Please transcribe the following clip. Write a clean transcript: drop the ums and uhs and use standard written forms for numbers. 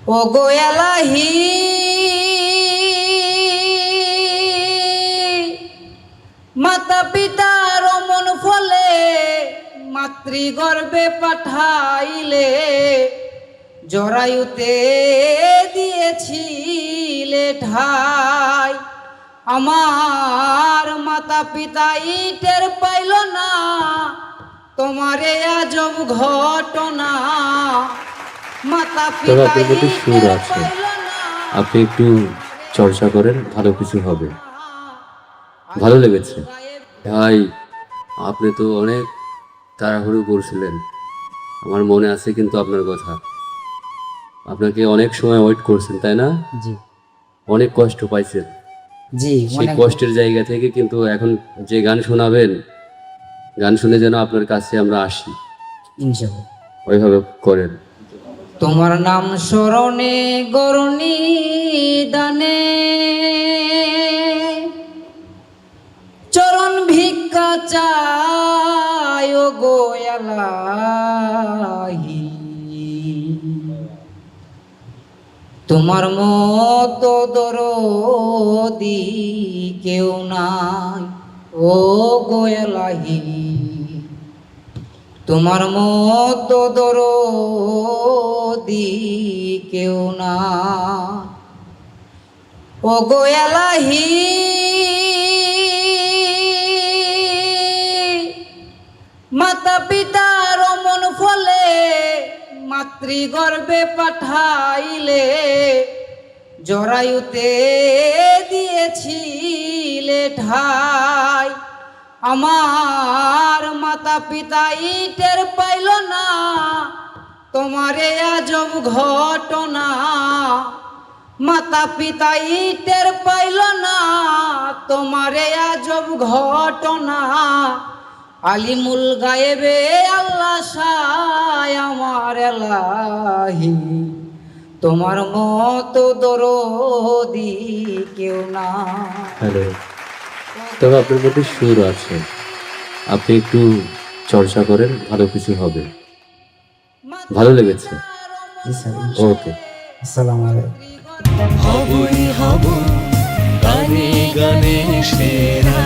ও গো এলাহি মাতা পিতার মন ফলে মাতৃগর্ভে পাঠাইলে জরায়ুতে দিয়েছিলে ঠাই। আমার মাতা পিতা টের পাইল না তোমারে আজব ঘটনা। মাতা পিতা সুর আছে, আপনি একটু চর্চা করেন, ভালো কিছু হবে। ভালো লেগেছে ভাই, আপনি তো অনেক তাড়াহুড়ো করছিলেন, আমার মনে আছে কিন্তু আপনার কথা। আপনাকে অনেক সময় ওয়েট করছেন, তাই না? জি অনেক কষ্ট পাইছেন। জি, সেই কষ্টের জায়গা থেকে কিন্তু এখন যে গান শোনাবেন, গান শুনে যেন আপনার কাছে আমরা আসি, ইনশাআল্লাহ ওইভাবে করেন। তোমার নাম স্মরণে গরণী দানে চরণ ভিক্ষা চায় ও গো এলাহি। তোমার মতো দরদি কেউ নাই ও গো এলাহি। তোমার মতো দরদি কেউ না ও গো এলাহি। মাতা পিতার মন ফলে মাতৃগর্ভে পাঠাইলে জরায়ুতে দিয়েছিলে ঠাই। আমার মাতা পিতা টের পাইল না তোমারে আজব ঘটনা। মাতা পিতা টের পাইল না তোমারে আজব ঘটনা। আলিমুল গায়েবে আল্লাহ সায় আমার এলাহি। তোমার মতো দরদি কেউ না। হ্যালো, তবে আপনার মধ্যে সুর আছে, আপনি একটু চর্চা করেন, ভালো কিছু হবে। ভালো লেগেছে। ওকে, আসসালামু আলাইকুম। হবই হব গানে গানে সেরা।